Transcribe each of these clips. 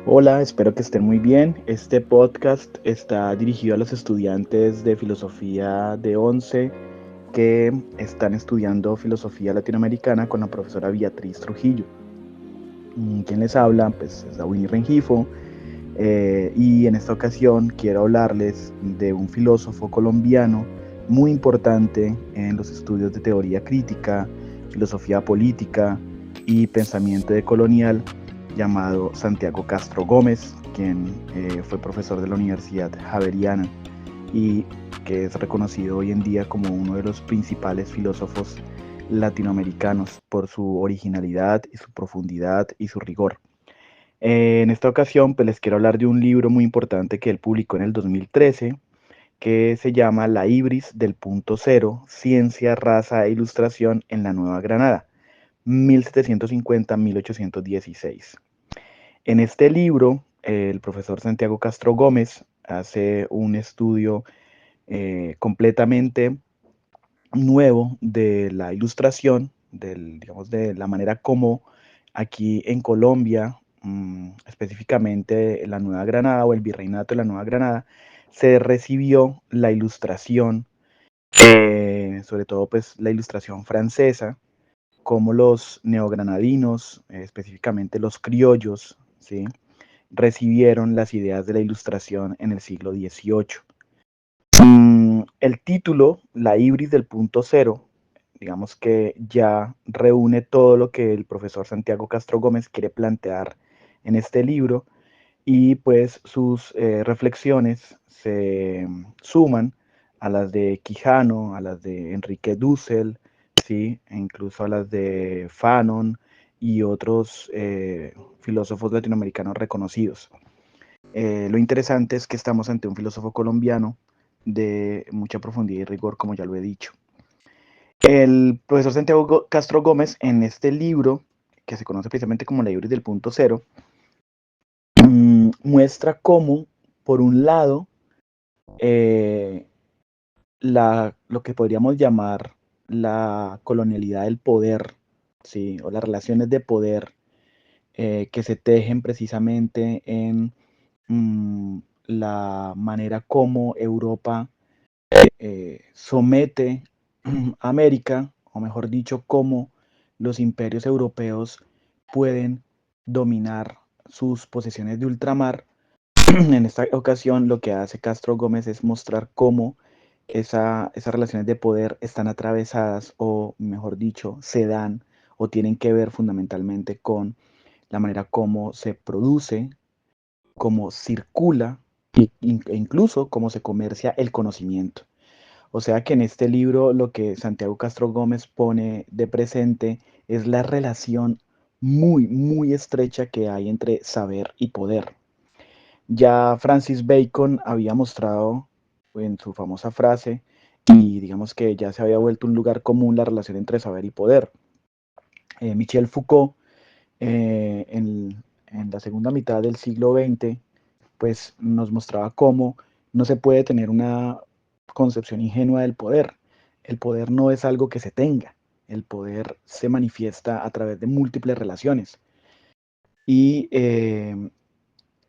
Hola, espero que estén muy bien. Este podcast está dirigido a los estudiantes de filosofía de 11 que están estudiando filosofía latinoamericana con la profesora Beatriz Trujillo. Quien les habla, pues es Dawini Rengifo, y en esta ocasión quiero hablarles de un filósofo colombiano muy importante en los estudios de teoría crítica, filosofía política y pensamiento decolonial, llamado Santiago Castro Gómez, quien fue profesor de la Universidad Javeriana y que es reconocido hoy en día como uno de los principales filósofos latinoamericanos por su originalidad y su profundidad y su rigor. En esta ocasión, pues les quiero hablar de un libro muy importante que él publicó en el 2013, que se llama La Ibris del Punto Cero, Ciencia, Raza e Ilustración en la Nueva Granada, 1750-1816. En este libro, el profesor Santiago Castro Gómez hace un estudio completamente nuevo de la ilustración, digamos, de la manera como aquí en Colombia, específicamente en la Nueva Granada o el Virreinato de la Nueva Granada, se recibió la ilustración, sobre todo pues la ilustración francesa, como los neogranadinos, específicamente los criollos, ¿sí?, recibieron las ideas de la ilustración en el siglo XVIII. El título, La Ibris del Punto Cero, digamos que ya reúne todo lo que el profesor Santiago Castro Gómez quiere plantear en este libro, y pues sus reflexiones se suman a las de Quijano, a las de Enrique Dussel, ¿sí?, e incluso a las de Fanon y otros filósofos latinoamericanos reconocidos. Lo interesante es que estamos ante un filósofo colombiano de mucha profundidad y rigor, como ya lo he dicho. El profesor Santiago Castro Gómez, en este libro, que se conoce precisamente como La Ibris del Punto Cero, muestra cómo, por un lado, eh, lo que podríamos llamar la colonialidad del poder, ¿sí?, o las relaciones de poder que se tejen precisamente en la manera como Europa somete a América, o mejor dicho, cómo los imperios europeos pueden dominar sus posesiones de ultramar. En esta ocasión lo que hace Castro Gómez es mostrar cómo esas relaciones de poder están atravesadas, o mejor dicho, se dan o tienen que ver fundamentalmente con la manera como se produce, cómo circula e incluso cómo se comercia el conocimiento. O sea que en este libro lo que Santiago Castro Gómez pone de presente es la relación muy, muy estrecha que hay entre saber y poder. Ya Francis Bacon había mostrado en su famosa frase, y digamos que ya se había vuelto un lugar común, la relación entre saber y poder. Michel Foucault, en la segunda mitad del siglo XX, pues nos mostraba cómo no se puede tener una concepción ingenua del poder. El poder no es algo que se tenga, el poder se manifiesta a través de múltiples relaciones. Y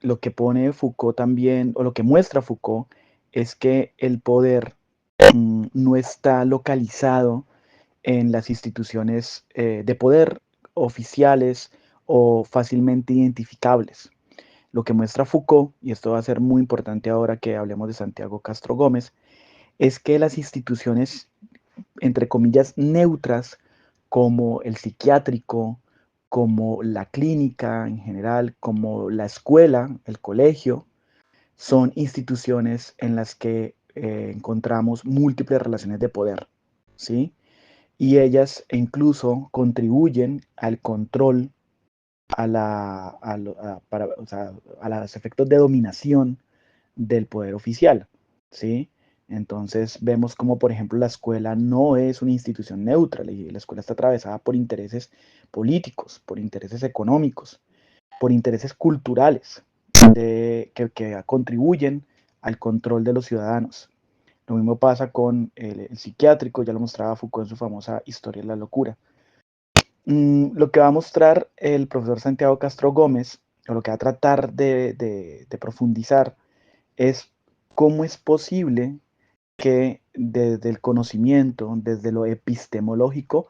lo que pone Foucault también, o lo que muestra Foucault, es que el poder no está localizado en las instituciones de poder oficiales o fácilmente identificables. Lo que muestra Foucault, y esto va a ser muy importante ahora que hablemos de Santiago Castro Gómez, es que las instituciones, entre comillas, neutras, como el psiquiátrico, como la clínica en general, como la escuela, el colegio, son instituciones en las que encontramos múltiples relaciones de poder, ¿sí? Y ellas incluso contribuyen al control, o sea, a los efectos de dominación del poder oficial, ¿sí? Entonces vemos como, por ejemplo, la escuela no es una institución neutra, la escuela está atravesada por intereses políticos, por intereses económicos, por intereses culturales que contribuyen al control de los ciudadanos. Lo mismo pasa con el psiquiátrico, ya lo mostraba Foucault en su famosa Historia de la Locura. Lo que va a mostrar el profesor Santiago Castro Gómez o lo que va a tratar de profundizar, es cómo es posible que desde el conocimiento, desde lo epistemológico,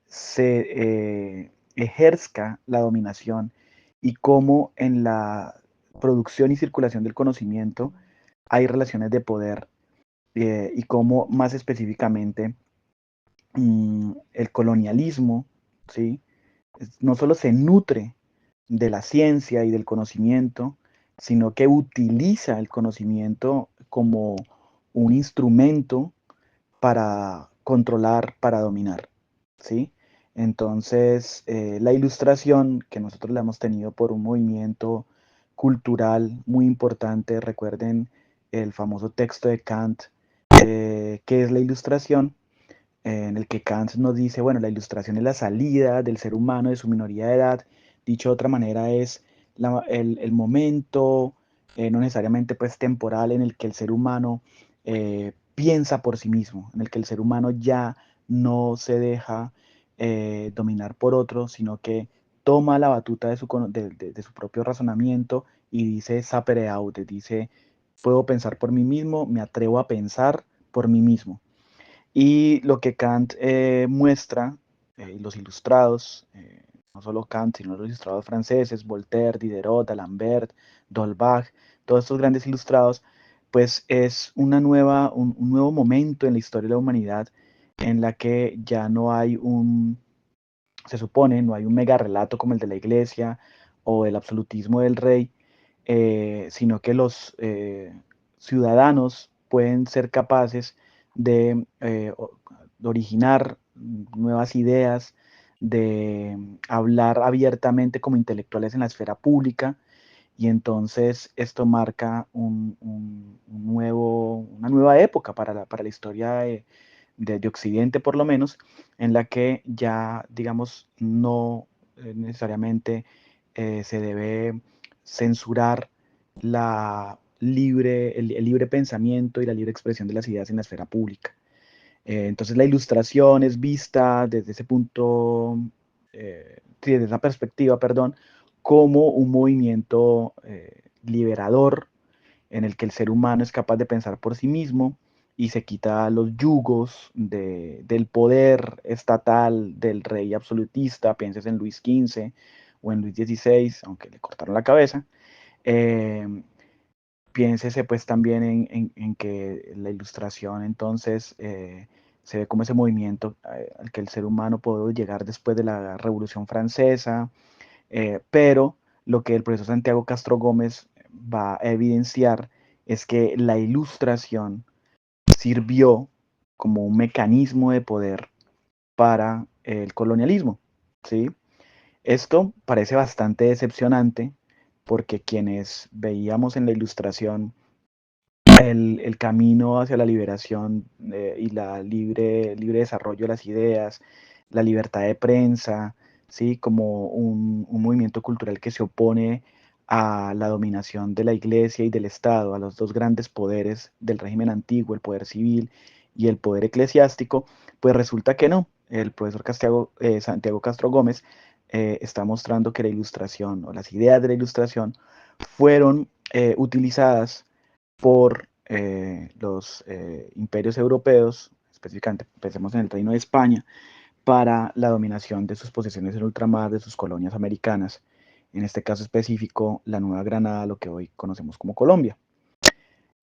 se ejerzca la dominación y cómo en la producción y circulación del conocimiento hay relaciones de poder y cómo más específicamente el colonialismo, ¿sí? No solo se nutre de la ciencia y del conocimiento, sino que utiliza el conocimiento como un instrumento para controlar, para dominar, ¿sí? Entonces, la ilustración que nosotros la hemos tenido por un movimiento cultural muy importante, recuerden el famoso texto de Kant, ¿qué es la ilustración? En el que Kant nos dice, bueno, la ilustración es la salida del ser humano de su minoría de edad, dicho de otra manera es el momento, no necesariamente pues temporal, en el que el ser humano piensa por sí mismo, en el que el ser humano ya no se deja dominar por otro, sino que toma la batuta de su propio razonamiento y dice sapere aude, dice, puedo pensar por mí mismo, me atrevo a pensar por mí mismo. Y lo que Kant muestra, los ilustrados, no solo Kant, sino los ilustrados franceses, Voltaire, Diderot, D'Alembert, D'Holbach, todos estos grandes ilustrados, pues es un nuevo momento en la historia de la humanidad en la que ya no hay se supone, no hay un mega relato como el de la iglesia o el absolutismo del rey, sino que los ciudadanos pueden ser capaces de originar nuevas ideas, de hablar abiertamente como intelectuales en la esfera pública, y entonces esto marca una nueva época para la historia de Occidente, por lo menos, en la que ya, digamos, no necesariamente se debe censurar el libre pensamiento y la libre expresión de las ideas en la esfera pública. Entonces la ilustración es vista desde ese punto, sí, desde esa perspectiva, perdón, como un movimiento liberador en el que el ser humano es capaz de pensar por sí mismo y se quita los yugos del poder estatal del rey absolutista, pienses en Luis XV o en Luis XVI, aunque le cortaron la cabeza. Eh, Piénsese pues también en que la ilustración entonces se ve como ese movimiento al que el ser humano pudo llegar después de la Revolución Francesa, pero lo que el profesor Santiago Castro Gómez va a evidenciar es que la ilustración sirvió como un mecanismo de poder para el colonialismo, ¿sí? Esto parece bastante decepcionante porque quienes veíamos en la ilustración el camino hacia la liberación y la libre desarrollo de las ideas, la libertad de prensa, ¿sí? Como un movimiento cultural que se opone a la dominación de la iglesia y del Estado, a los dos grandes poderes del régimen antiguo, el poder civil y el poder eclesiástico, pues resulta que no. El profesor Santiago Castro Gómez está mostrando que la ilustración o las ideas de la ilustración fueron utilizadas por los imperios europeos, específicamente pensemos en el Reino de España, para la dominación de sus posesiones en ultramar, de sus colonias americanas, en este caso específico la Nueva Granada, lo que hoy conocemos como Colombia.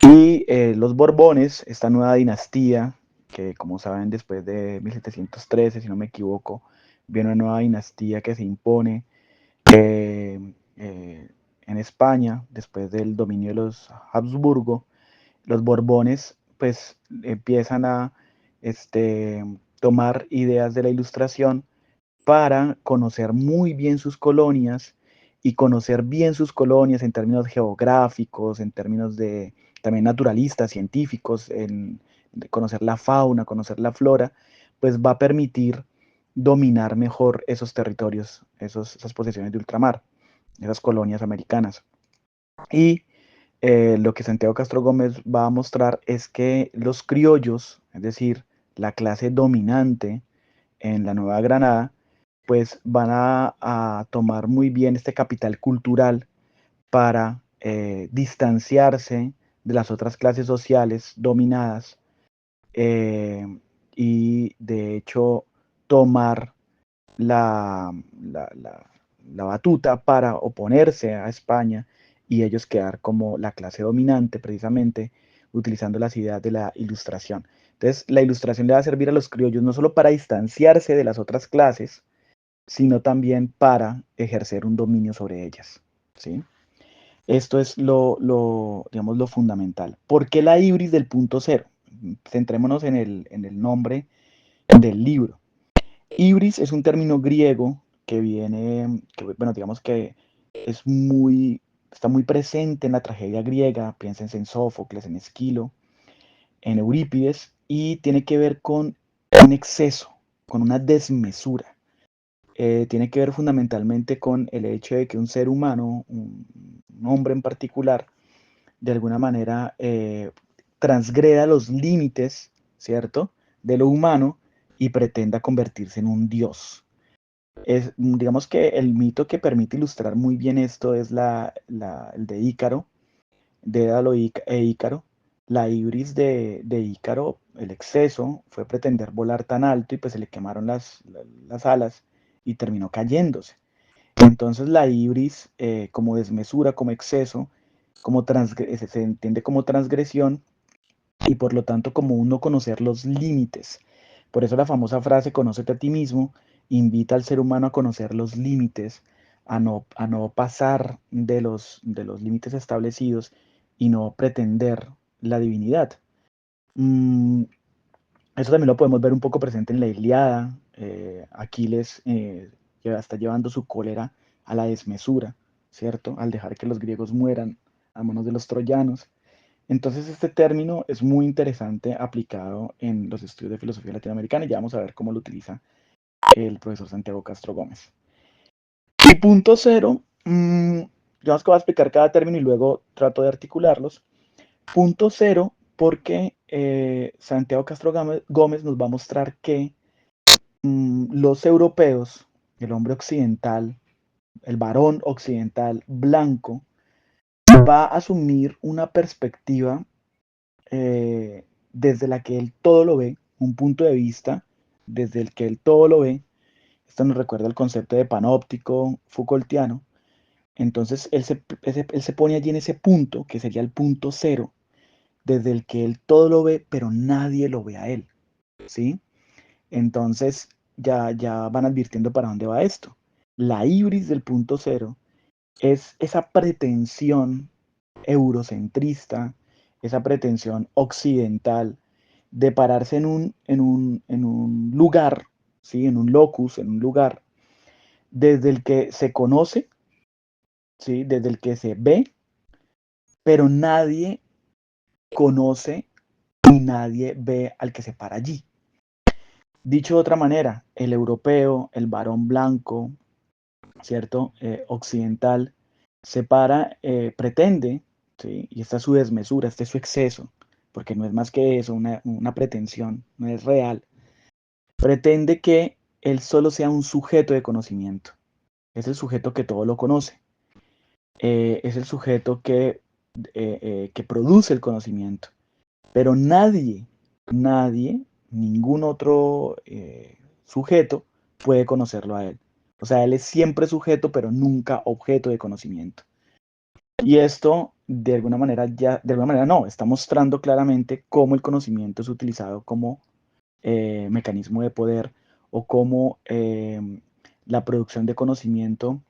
Y los Borbones, esta nueva dinastía, que como saben después de 1713, si no me equivoco, viene una nueva dinastía que se impone eh, eh, en España después del dominio de los Habsburgo. Los Borbones pues empiezan a tomar ideas de la ilustración para conocer muy bien sus colonias y conocer bien sus colonias en términos geográficos, en términos de también naturalistas, científicos, de conocer la fauna, conocer la flora, pues va a permitir dominar mejor esos territorios, esas posesiones de ultramar, esas colonias americanas. Y lo que Santiago Castro Gómez va a mostrar es que los criollos, es decir, la clase dominante en la Nueva Granada, pues van a tomar muy bien este capital cultural para distanciarse de las otras clases sociales dominadas y de hecho tomar la, la, la, la batuta para oponerse a España y ellos quedar como la clase dominante precisamente utilizando las ideas de la ilustración. Entonces, la ilustración le va a servir a los criollos no solo para distanciarse de las otras clases, sino también para ejercer un dominio sobre ellas, ¿sí? Esto es digamos, lo fundamental. ¿Por qué la ibris del punto cero? Centrémonos en el nombre del libro. Ibris es un término griego que viene, que, bueno, digamos que es está muy presente en la tragedia griega, piénsense en Sófocles, en Esquilo, en Eurípides, y tiene que ver con un exceso, con una desmesura. Tiene que ver fundamentalmente con el hecho de que un ser humano, un hombre en particular, de alguna manera transgreda los límites, ¿cierto?, de lo humano y pretenda convertirse en un dios. Digamos que el mito que permite ilustrar muy bien esto es el de Ícaro, de Dédalo e Ícaro. La ibris de Ícaro, el exceso, fue pretender volar tan alto y pues se le quemaron las alas y terminó cayéndose. Entonces la ibris, como desmesura, como exceso, se entiende como transgresión y por lo tanto como un no conocer los límites. Por eso la famosa frase, conócete a ti mismo, invita al ser humano a conocer los límites, a no pasar de los límites establecidos y no pretender la divinidad. Mm, Eso también lo podemos ver un poco presente en la Ilíada. Aquiles está llevando su cólera a la desmesura, ¿cierto? Al dejar que los griegos mueran a manos de los troyanos. Entonces este término es muy interesante aplicado en los estudios de filosofía latinoamericana y ya vamos a ver cómo lo utiliza el profesor Santiago Castro Gómez. Y punto cero, yo más que voy a explicar cada término y luego trato de articularlos. Punto cero, porque Santiago Castro Gómez nos va a mostrar que los europeos, el hombre occidental, el varón occidental blanco, va a asumir una perspectiva desde la que él todo lo ve, un punto de vista desde el que él todo lo ve. Esto nos recuerda el concepto de panóptico Foucaultiano. Entonces él se pone allí en ese punto, que sería el punto cero, desde el que él todo lo ve, pero nadie lo ve a él, ¿sí? Entonces ya van advirtiendo para dónde va esto. La ibris del punto cero es esa pretensión eurocentrista, esa pretensión occidental de pararse en un lugar, ¿sí? En un locus, en un lugar, desde el que se conoce, ¿sí? Desde el que se ve, pero nadie conoce y nadie ve al que se para allí. Dicho de otra manera, el europeo, el varón blanco, ¿cierto? Occidental, se para, pretende, ¿sí? Y esta es su desmesura, este es su exceso, porque no es más que eso, una pretensión, no es real. Pretende que él solo sea un sujeto de conocimiento. Es el sujeto que todo lo conoce. Es el sujeto que produce el conocimiento. Pero nadie, ningún otro sujeto puede conocerlo a él. O sea, él es siempre sujeto, pero nunca objeto de conocimiento. Y esto, de alguna manera no, está mostrando claramente cómo el conocimiento es utilizado como mecanismo de poder o cómo la producción de conocimiento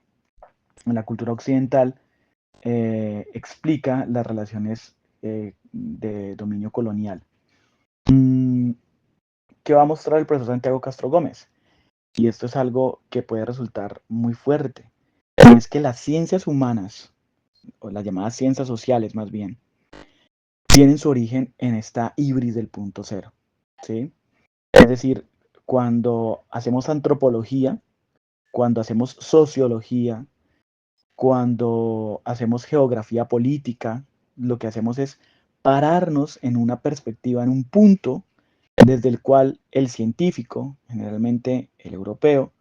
en la cultura occidental explica las relaciones de dominio colonial. ¿Qué va a mostrar el profesor Santiago Castro Gómez? Y esto es algo que puede resultar muy fuerte. Y es que las ciencias humanas, o las llamadas ciencias sociales más bien, tienen su origen en esta ibris del punto cero, ¿sí? Es decir, cuando hacemos antropología, cuando hacemos sociología, cuando hacemos geografía política, lo que hacemos es pararnos en una perspectiva, en un punto desde el cual el científico, generalmente el europeo,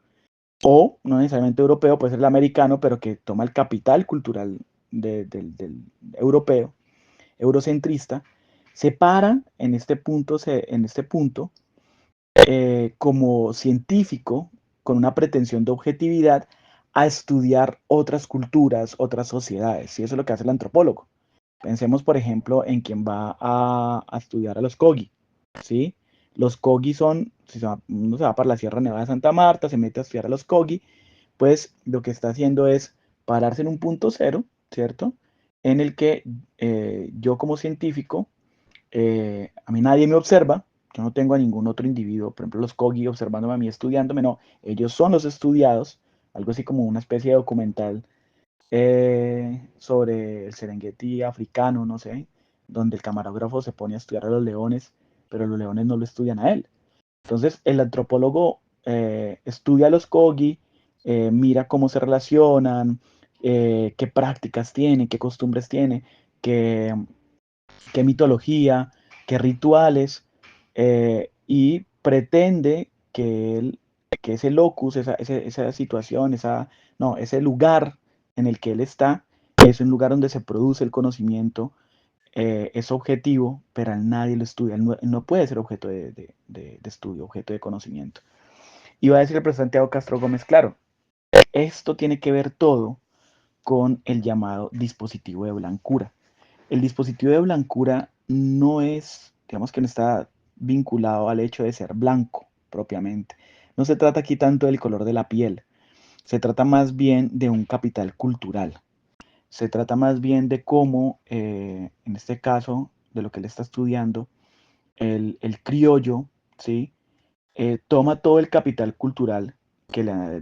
o no necesariamente europeo, puede ser el americano, pero que toma el capital cultural del europeo, eurocentrista, se para en este punto como científico con una pretensión de objetividad a estudiar otras culturas, otras sociedades. Y eso es lo que hace el antropólogo. Pensemos, por ejemplo, en quien va a estudiar a los Kogi, ¿sí? Los Kogi son, si uno se va para la Sierra Nevada de Santa Marta, se mete a estudiar a los Kogi, pues lo que está haciendo es pararse en un punto cero, ¿cierto? En el que yo como científico, a mí nadie me observa, yo no tengo a ningún otro individuo, por ejemplo los Kogi observándome a mí, estudiándome, no, ellos son los estudiados, algo así como una especie de documental sobre el Serengeti africano, no sé, donde el camarógrafo se pone a estudiar a los leones, pero los leones no lo estudian a él. Entonces, el antropólogo estudia a los Kogi, mira cómo se relacionan, qué prácticas tienen, qué costumbres tienen, qué, qué mitología, qué rituales, y pretende que ese locus, esa situación, no, ese lugar en el que él está, es un lugar donde se produce el conocimiento, es objetivo, pero a nadie lo estudia, él no puede ser objeto de estudio, objeto de conocimiento. Y va a decir el profesor Santiago Castro Gómez, claro, esto tiene que ver todo con el llamado dispositivo de blancura. El dispositivo de blancura no es, digamos que no está vinculado al hecho de ser blanco propiamente. No se trata aquí tanto del color de la piel, se trata más bien de un capital cultural. Se trata más bien de cómo, en este caso, de lo que él está estudiando, el criollo, ¿sí? Toma todo el capital cultural que le ha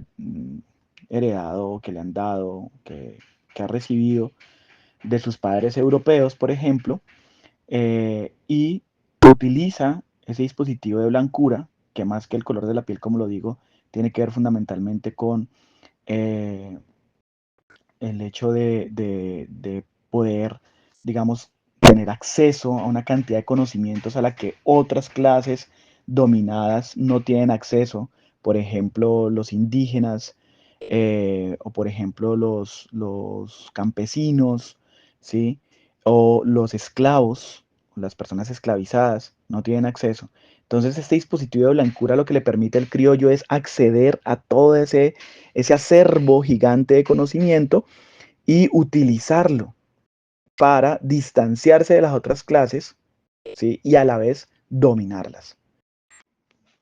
heredado, que le han dado, que ha recibido de sus padres europeos, por ejemplo, y utiliza ese dispositivo de blancura, que más que el color de la piel, como lo digo, tiene que ver fundamentalmente con eh, el hecho de poder, digamos, tener acceso a una cantidad de conocimientos a la que otras clases dominadas no tienen acceso, por ejemplo, los indígenas, o por ejemplo los campesinos, ¿sí? O los esclavos, las personas esclavizadas, no tienen acceso. Entonces, este dispositivo de blancura lo que le permite al criollo es acceder a todo ese acervo gigante de conocimiento y utilizarlo para distanciarse de las otras clases, ¿sí? Y a la vez dominarlas.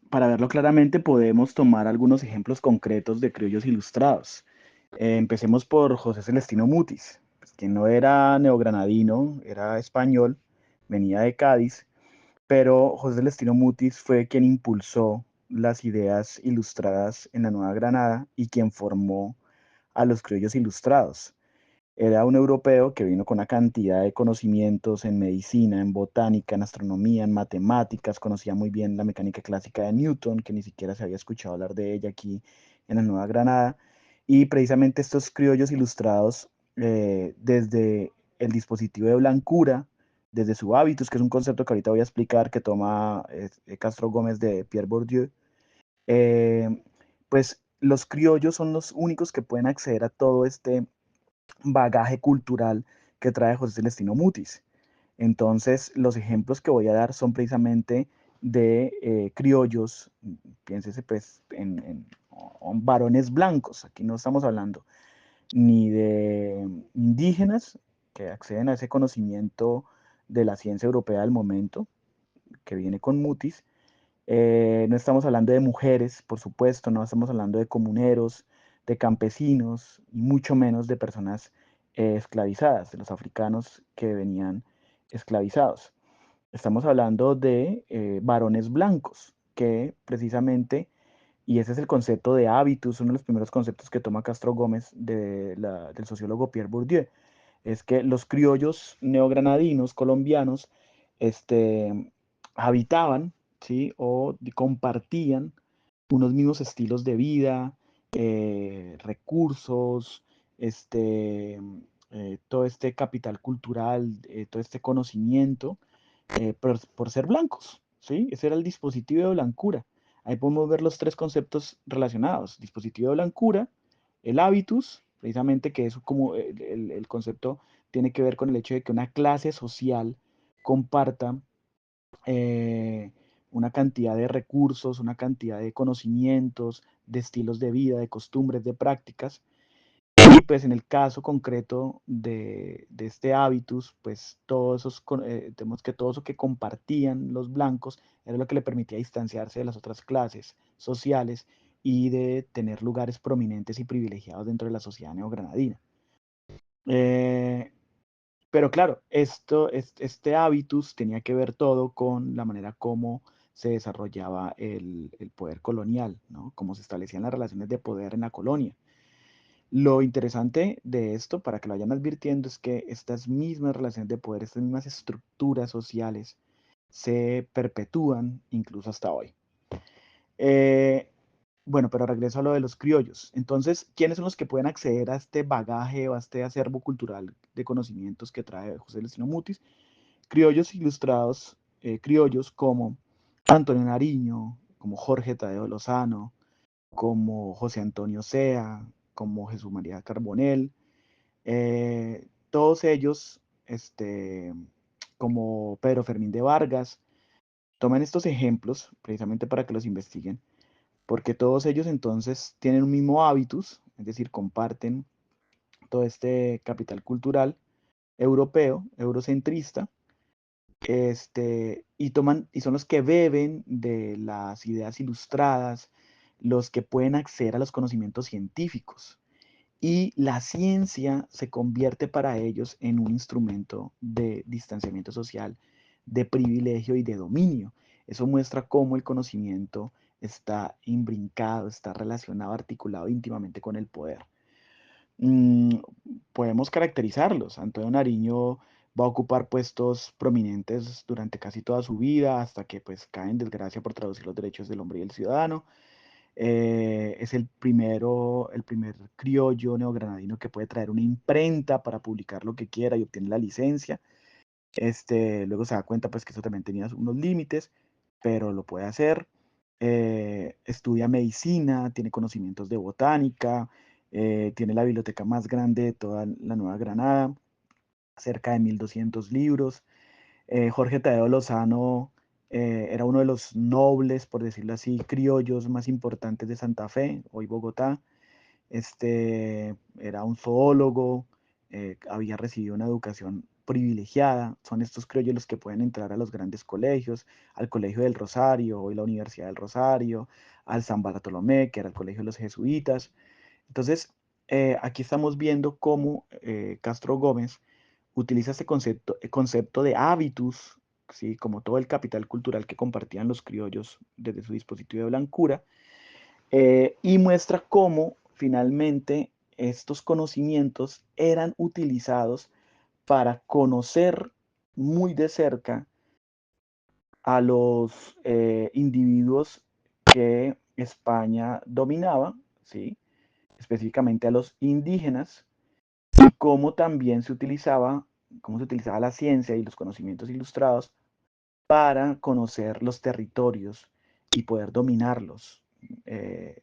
Para verlo claramente podemos tomar algunos ejemplos concretos de criollos ilustrados. Empecemos por José Celestino Mutis, pues, quien no era neogranadino, era español, venía de Cádiz, pero José Celestino Mutis fue quien impulsó las ideas ilustradas en la Nueva Granada y quien formó a los criollos ilustrados. Era un europeo que vino con una cantidad de conocimientos en medicina, en botánica, en astronomía, en matemáticas, conocía muy bien la mecánica clásica de Newton, que ni siquiera se había escuchado hablar de ella aquí en la Nueva Granada. Y precisamente estos criollos ilustrados, desde el dispositivo de blancura, desde su hábitus, que es un concepto que ahorita voy a explicar, que toma Castro Gómez de Pierre Bourdieu, eh, pues los criollos son los únicos que pueden acceder a todo este bagaje cultural que trae José Celestino Mutis. Entonces, los ejemplos que voy a dar son precisamente de criollos, piénsese pues en varones blancos, aquí no estamos hablando ni de indígenas que acceden a ese conocimiento de la ciencia europea del momento, que viene con Mutis, no estamos hablando de mujeres, por supuesto, no estamos hablando de comuneros, de campesinos y mucho menos de personas esclavizadas, de los africanos que venían esclavizados. Estamos hablando de varones blancos que precisamente, y ese es el concepto de hábitus, uno de los primeros conceptos que toma Castro Gómez del sociólogo Pierre Bourdieu, es que los criollos neogranadinos colombianos este, habitaban, ¿sí? O compartían unos mismos estilos de vida, recursos, este, todo este capital cultural, todo este conocimiento, por ser blancos, ¿sí? Ese era el dispositivo de blancura. Ahí podemos ver los tres conceptos relacionados: dispositivo de blancura, el hábitus precisamente que es como el concepto tiene que ver con el hecho de que una clase social comparta eh, una cantidad de recursos, una cantidad de conocimientos, de estilos de vida, de costumbres, de prácticas. Y pues en el caso concreto de este hábitus, pues todos esos, tenemos que todo eso que compartían los blancos era lo que le permitía distanciarse de las otras clases sociales y de tener lugares prominentes y privilegiados dentro de la sociedad neogranadina. Eh, pero claro, este hábitus tenía que ver todo con la manera como se desarrollaba el poder colonial, ¿no? Cómo se establecían las relaciones de poder en la colonia. Lo interesante de esto, para que lo vayan advirtiendo, es que estas mismas relaciones de poder, estas mismas estructuras sociales, se perpetúan incluso hasta hoy. Eh, bueno, pero regreso a lo de los criollos. Entonces, ¿quiénes son los que pueden acceder a este bagaje o a este acervo cultural de conocimientos que trae José Celestino Mutis? Criollos ilustrados, criollos como Antonio Nariño, como Jorge Tadeo Lozano, como José Antonio Sea, como Jesús María Carbonell, todos ellos, como Pedro Fermín de Vargas, toman estos ejemplos precisamente para que los investiguen, porque todos ellos entonces tienen un mismo hábitus, es decir, comparten todo este capital cultural europeo, eurocentrista, y son los que beben de las ideas ilustradas, los que pueden acceder a los conocimientos científicos. Y la ciencia se convierte para ellos en un instrumento de distanciamiento social, de privilegio y de dominio. Eso muestra cómo el conocimiento está imbrincado, está relacionado, articulado íntimamente con el poder. Mm, Podemos caracterizarlos. Antonio Nariño va a ocupar puestos prominentes durante casi toda su vida, hasta que pues cae en desgracia por traducir los derechos del hombre y el ciudadano. Es el primer criollo neogranadino que puede traer una imprenta para publicar lo que quiera y obtiene la licencia. Luego se da cuenta pues que eso también tenía unos límites, pero lo puede hacer. Estudia medicina, tiene conocimientos de botánica, tiene la biblioteca más grande de toda la Nueva Granada, cerca de 1200 libros. Jorge Tadeo Lozano era uno de los nobles, por decirlo así, criollos más importantes de Santa Fe, hoy Bogotá. Era un zoólogo, había recibido una educación privilegiada. Son estos criollos los que pueden entrar a los grandes colegios, al Colegio del Rosario, hoy la Universidad del Rosario, al San Bartolomé, que era el Colegio de los Jesuitas. Entonces, aquí estamos viendo cómo Castro Gómez utiliza este concepto de hábitus, ¿sí? Como todo el capital cultural que compartían los criollos desde su dispositivo de blancura, y muestra cómo finalmente estos conocimientos eran utilizados para conocer muy de cerca a los individuos que España dominaba, ¿sí? Específicamente a los indígenas, y cómo se utilizaba la ciencia y los conocimientos ilustrados para conocer los territorios y poder dominarlos. Eh,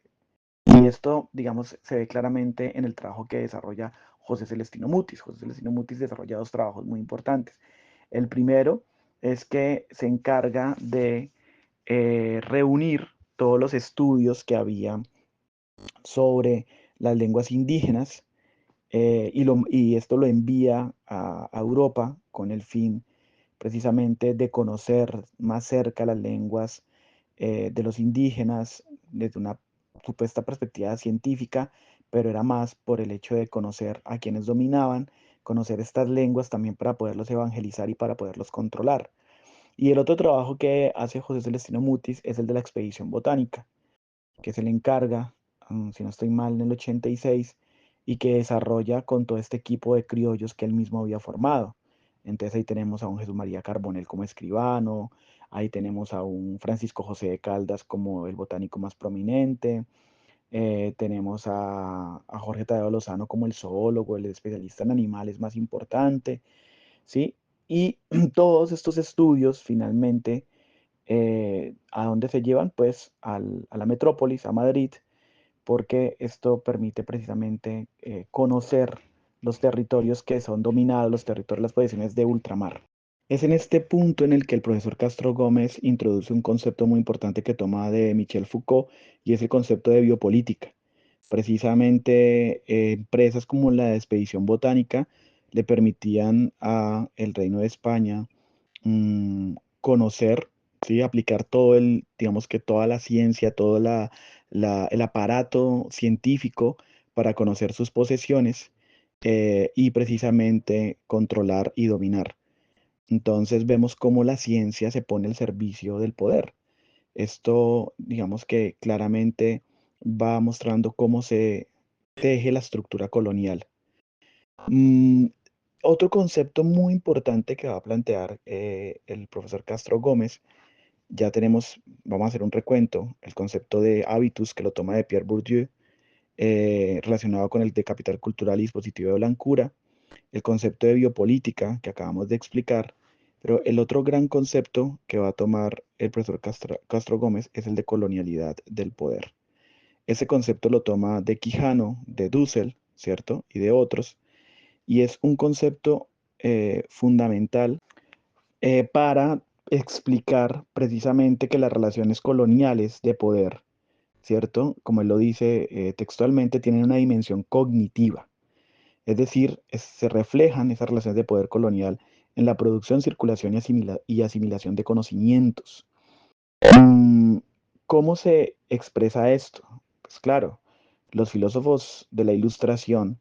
y esto, digamos, se ve claramente en el trabajo que desarrolla José Celestino Mutis. José Celestino Mutis desarrolla dos trabajos muy importantes. El primero es que se encarga de reunir todos los estudios que había sobre las lenguas indígenas, y esto lo envía a Europa con el fin precisamente de conocer más cerca las lenguas de los indígenas desde una supuesta perspectiva científica, pero era más por el hecho de conocer a quienes dominaban, conocer estas lenguas también para poderlos evangelizar y para poderlos controlar. Y el otro trabajo que hace José Celestino Mutis es el de la expedición botánica, que se le encarga, si no estoy mal, en el 86, y que desarrolla con todo este equipo de criollos que él mismo había formado. Entonces ahí tenemos a un Jesús María Carbonell como escribano, ahí tenemos a un Francisco José de Caldas como el botánico más prominente, tenemos a Jorge Tadeo Lozano como el zoólogo, el especialista en animales más importante, ¿sí? Y todos estos estudios finalmente, ¿a dónde se llevan? Pues a la metrópolis, a Madrid, porque esto permite precisamente conocer los territorios que son dominados, los territorios, las posiciones de ultramar. Es en este punto en el que el profesor Castro Gómez introduce un concepto muy importante que toma de Michel Foucault y es el concepto de biopolítica. Precisamente empresas como la Expedición Botánica le permitían a el Reino de España conocer, ¿sí? Aplicar todo digamos que toda la ciencia, todo el aparato científico para conocer sus posesiones y precisamente controlar y dominar. Entonces vemos cómo la ciencia se pone al servicio del poder. Esto, digamos que claramente va mostrando cómo se teje la estructura colonial. Mm, Otro concepto muy importante que va a plantear el profesor Castro Gómez, ya tenemos, vamos a hacer un recuento, el concepto de hábitus que lo toma de Pierre Bourdieu, relacionado con el de capital cultural y dispositivo de blancura, el concepto de biopolítica que acabamos de explicar, pero el otro gran concepto que va a tomar el profesor Castro Gómez es el de colonialidad del poder. Ese concepto lo toma de Quijano, de Dussel, ¿cierto? Y de otros, y es un concepto fundamental para explicar precisamente que las relaciones coloniales de poder, ¿cierto? Como él lo dice textualmente, tienen una dimensión cognitiva. Es decir, se reflejan esas relaciones de poder colonial en la producción, circulación y asimilación de conocimientos. Mm, ¿Cómo se expresa esto? Pues claro, los filósofos de la Ilustración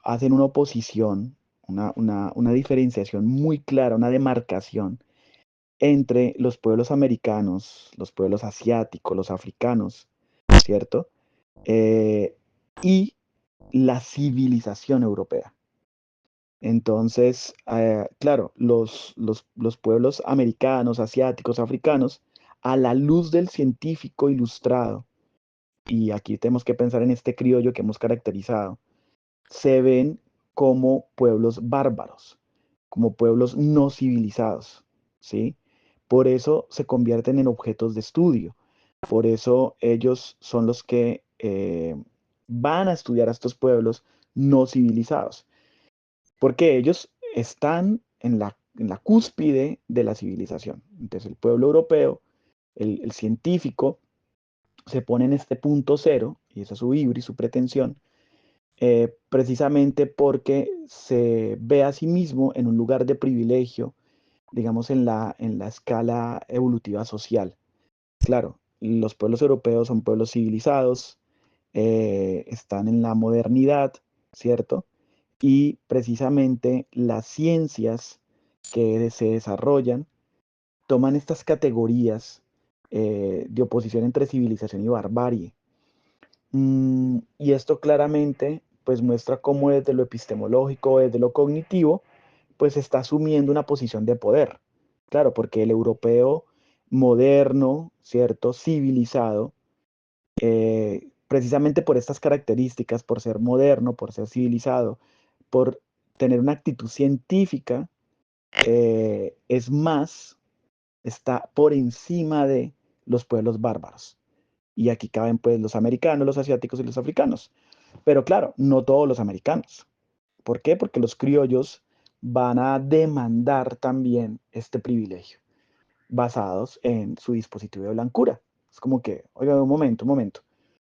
hacen una oposición, una diferenciación muy clara, una demarcación entre los pueblos americanos, los pueblos asiáticos, los africanos, ¿cierto? Eh, y la civilización europea. Entonces, claro, los pueblos americanos, asiáticos, africanos, a la luz del científico ilustrado, y aquí tenemos que pensar en este criollo que hemos caracterizado, se ven como pueblos bárbaros, como pueblos no civilizados, ¿sí? Por eso se convierten en objetos de estudio, por eso ellos son los que van a estudiar a estos pueblos no civilizados, porque ellos están en la cúspide de la civilización. Entonces el pueblo europeo, el científico, se pone en este punto cero, y esa es su híbrido y su pretensión, precisamente porque se ve a sí mismo en un lugar de privilegio, digamos, en la escala evolutiva social. Claro, los pueblos europeos son pueblos civilizados, están en la modernidad, ¿cierto? Y precisamente las ciencias que se desarrollan toman estas categorías de oposición entre civilización y barbarie. Y esto claramente pues muestra cómo desde lo epistemológico, desde lo cognitivo, pues está asumiendo una posición de poder. Claro, porque el europeo moderno, ¿cierto? Civilizado, precisamente por estas características, por ser moderno, por ser civilizado, por tener una actitud científica, es más, está por encima de los pueblos bárbaros. Y aquí caben pues los americanos, los asiáticos y los africanos. Pero claro, no todos los americanos. ¿Por qué? Porque los criollos van a demandar también este privilegio, basados en su dispositivo de blancura. Es como que, oiga, un momento.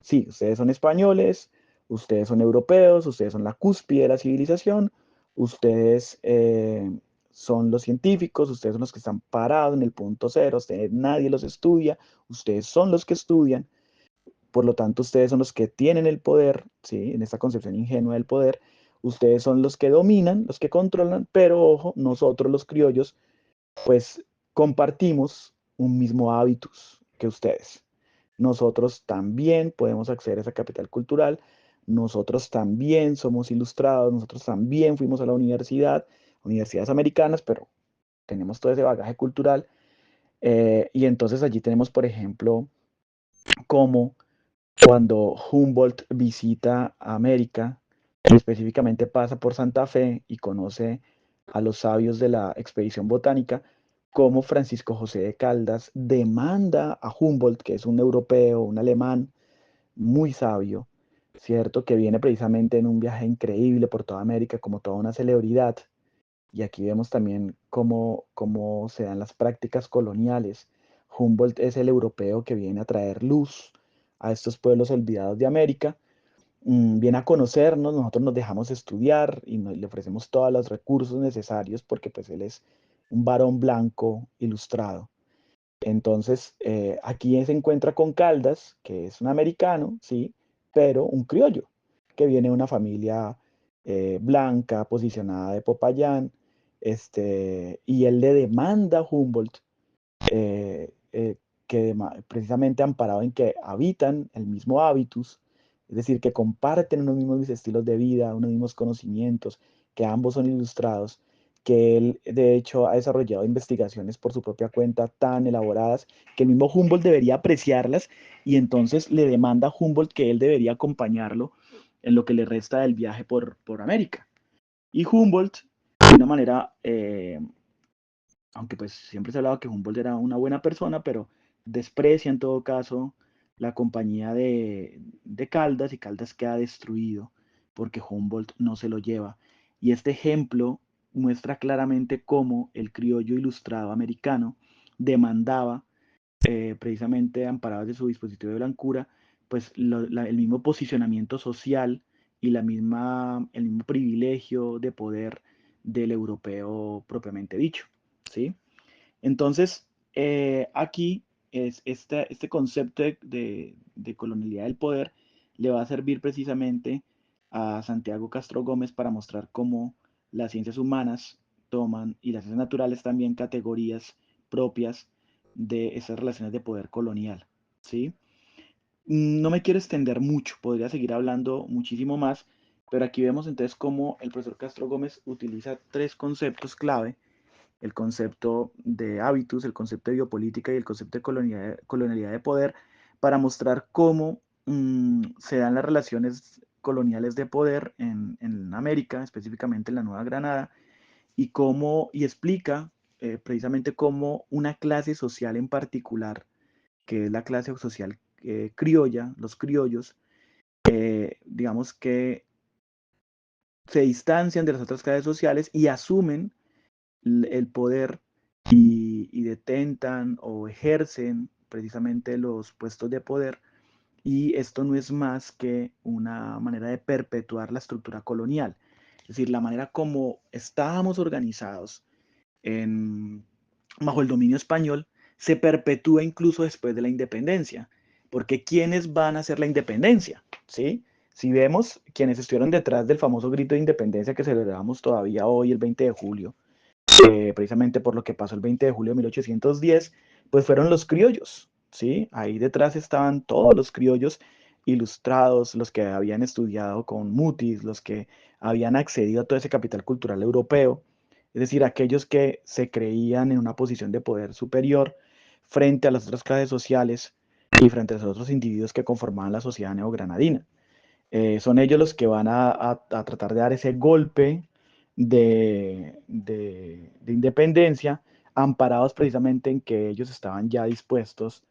Sí, ustedes son españoles, ustedes son europeos, ustedes son la cúspide de la civilización, ustedes son los científicos, ustedes son los que están parados en el punto cero, ustedes, nadie los estudia, ustedes son los que estudian, por lo tanto ustedes son los que tienen el poder, ¿sí? En esta concepción ingenua del poder, ustedes son los que dominan, los que controlan, pero ojo, nosotros los criollos, pues compartimos un mismo hábitus que ustedes. Nosotros también podemos acceder a esa capital cultural, nosotros también somos ilustrados, nosotros también fuimos a la universidad, universidades americanas, pero tenemos todo ese bagaje cultural. Y entonces allí tenemos, por ejemplo, cómo cuando Humboldt visita América, específicamente pasa por Santa Fe y conoce a los sabios de la expedición botánica, cómo Francisco José de Caldas demanda a Humboldt, que es un europeo, un alemán, muy sabio, ¿cierto? Que viene precisamente en un viaje increíble por toda América como toda una celebridad. Y aquí vemos también cómo se dan las prácticas coloniales. Humboldt es el europeo que viene a traer luz a estos pueblos olvidados de América. Viene a conocernos, nosotros nos dejamos estudiar y le ofrecemos todos los recursos necesarios porque pues él es un varón blanco ilustrado. Entonces, aquí se encuentra con Caldas, que es un americano, sí, pero un criollo, que viene de una familia blanca, posicionada de Popayán, y él le demanda a Humboldt, eh, eh, precisamente amparado en que habitan el mismo hábitus, es decir, que comparten unos mismos estilos de vida, unos mismos conocimientos, que ambos son ilustrados, que él de hecho ha desarrollado investigaciones por su propia cuenta tan elaboradas que el mismo Humboldt debería apreciarlas y entonces le demanda a Humboldt que él debería acompañarlo en lo que le resta del viaje por América. Y Humboldt, de una manera aunque pues siempre se hablaba que Humboldt era una buena persona, pero desprecia en todo caso la compañía de Caldas y Caldas queda destruido porque Humboldt no se lo lleva. Y este ejemplo muestra claramente cómo el criollo ilustrado americano demandaba, precisamente amparado de su dispositivo de blancura, pues el mismo posicionamiento social y el mismo privilegio de poder del europeo propiamente dicho. ¿Sí? Entonces, aquí este concepto de colonialidad del poder le va a servir precisamente a Santiago Castro Gómez para mostrar cómo las ciencias humanas toman y las ciencias naturales también categorías propias de esas relaciones de poder colonial. ¿Sí? No me quiero extender mucho, podría seguir hablando muchísimo más, pero aquí vemos entonces cómo el profesor Castro Gómez utiliza tres conceptos clave: el concepto de hábitos, el concepto de biopolítica y el concepto de colonialidad de poder, para mostrar cómo se dan las relaciones coloniales de poder en América, específicamente en la Nueva Granada, y explica precisamente cómo una clase social en particular, que es la clase social criolla, los criollos, digamos que se distancian de las otras clases sociales y asumen el poder y detentan o ejercen precisamente los puestos de poder, y esto no es más que una manera de perpetuar la estructura colonial, es decir, la manera como estábamos organizados en, bajo el dominio español se perpetúa incluso después de la independencia, porque ¿quiénes van a hacer la independencia? ¿Sí? Si vemos quienes estuvieron detrás del famoso grito de independencia que celebramos todavía hoy, el 20 de julio, precisamente por lo que pasó el 20 de julio de 1810, pues fueron los criollos, ¿sí? Ahí detrás estaban todos los criollos ilustrados, los que habían estudiado con Mutis, los que habían accedido a todo ese capital cultural europeo, es decir, aquellos que se creían en una posición de poder superior frente a las otras clases sociales y frente a los otros individuos que conformaban la sociedad neogranadina. Son ellos los que van a tratar de dar ese golpe de independencia, amparados precisamente en que ellos estaban ya dispuestos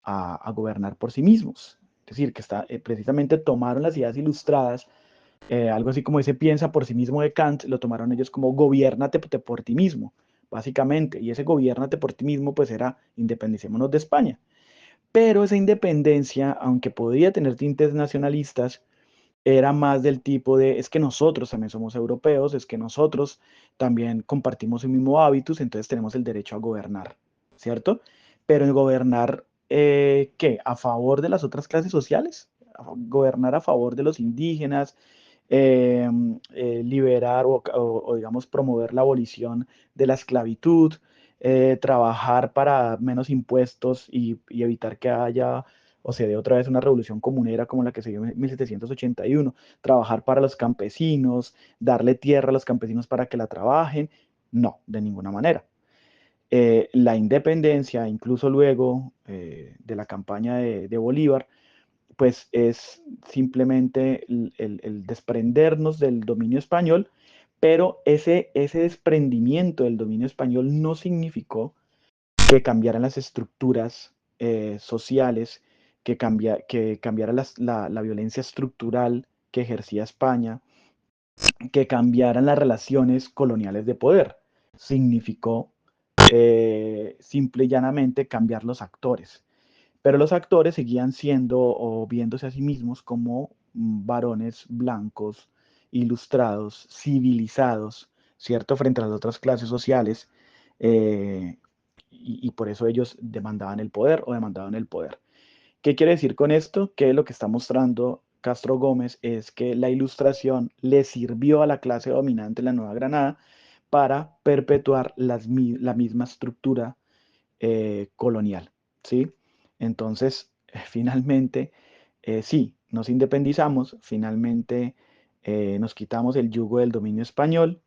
a gobernar por sí mismos. Es decir, que precisamente tomaron las ideas ilustradas, algo así como ese piensa por sí mismo de Kant, lo tomaron ellos como gobiérnate por ti mismo, básicamente. Y ese gobiérnate por ti mismo, pues era independicémonos de España. Pero esa independencia, aunque podía tener tintes nacionalistas, era más del tipo de, es que nosotros también somos europeos, es que nosotros también compartimos el mismo hábitus, entonces tenemos el derecho a gobernar, ¿cierto? Pero en gobernar, ¿qué? ¿A favor de las otras clases sociales? ¿Gobernar a favor de los indígenas? Liberar o, digamos, promover la abolición de la esclavitud, trabajar para menos impuestos y evitar que haya o se dé otra vez una revolución comunera como la que se dio en 1781, trabajar para los campesinos, darle tierra a los campesinos para que la trabajen. No, de ninguna manera. La independencia, incluso luego de la campaña de Bolívar, pues es simplemente el desprendernos del dominio español, pero ese desprendimiento del dominio español no significó que cambiaran las estructuras sociales que cambiara la violencia estructural que ejercía España, que cambiaran las relaciones coloniales de poder. Significó simple y llanamente cambiar los actores. Pero los actores seguían siendo o viéndose a sí mismos como varones blancos, ilustrados, civilizados, ¿cierto? Frente a las otras clases sociales. eh, y por eso ellos demandaban el poder o demandaban el poder. ¿Qué quiere decir con esto? Que lo que está mostrando Castro Gómez es que la ilustración le sirvió a la clase dominante en la Nueva Granada para perpetuar la misma estructura colonial, ¿sí? Entonces, finalmente, sí, nos independizamos, finalmente nos quitamos el yugo del dominio español.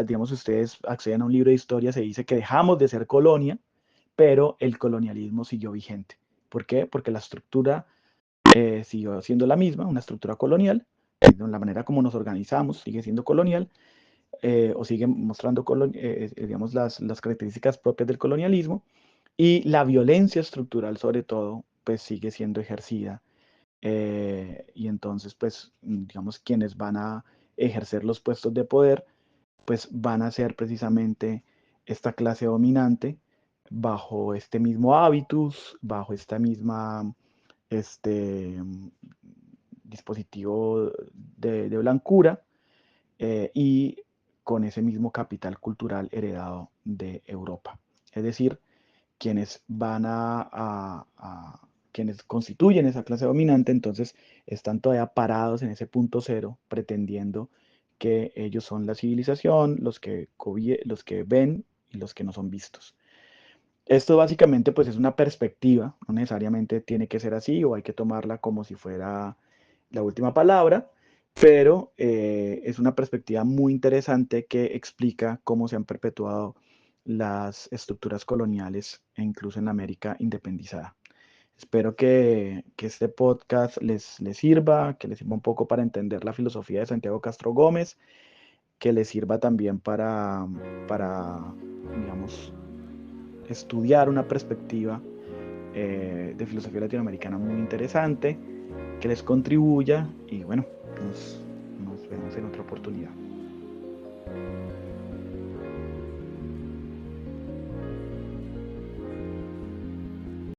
Digamos, ustedes acceden a un libro de historia, se dice que dejamos de ser colonia, pero el colonialismo siguió vigente. ¿Por qué? Porque la estructura siguió siendo la misma, una estructura colonial, la manera como nos organizamos sigue siendo colonial, o sigue mostrando digamos, las características propias del colonialismo, y la violencia estructural sobre todo, pues sigue siendo ejercida. Y entonces, pues, digamos, quienes van a ejercer los puestos de poder, pues van a ser precisamente esta clase dominante bajo este mismo hábitus, bajo esta misma este, dispositivo de blancura, y con ese mismo capital cultural heredado de Europa. Es decir, quienes van quienes constituyen esa clase dominante, entonces están todavía parados en ese punto cero, pretendiendo que ellos son la civilización, los que ven y los que no son vistos. Esto básicamente pues es una perspectiva, no necesariamente tiene que ser así o hay que tomarla como si fuera la última palabra, pero es una perspectiva muy interesante que explica cómo se han perpetuado las estructuras coloniales e incluso en la América independizada. Espero que este podcast les sirva, que les sirva un poco para entender la filosofía de Santiago Castro Gómez, que les sirva también para digamos, estudiar una perspectiva de filosofía latinoamericana muy interesante, que les contribuya y bueno, nos vemos en otra oportunidad.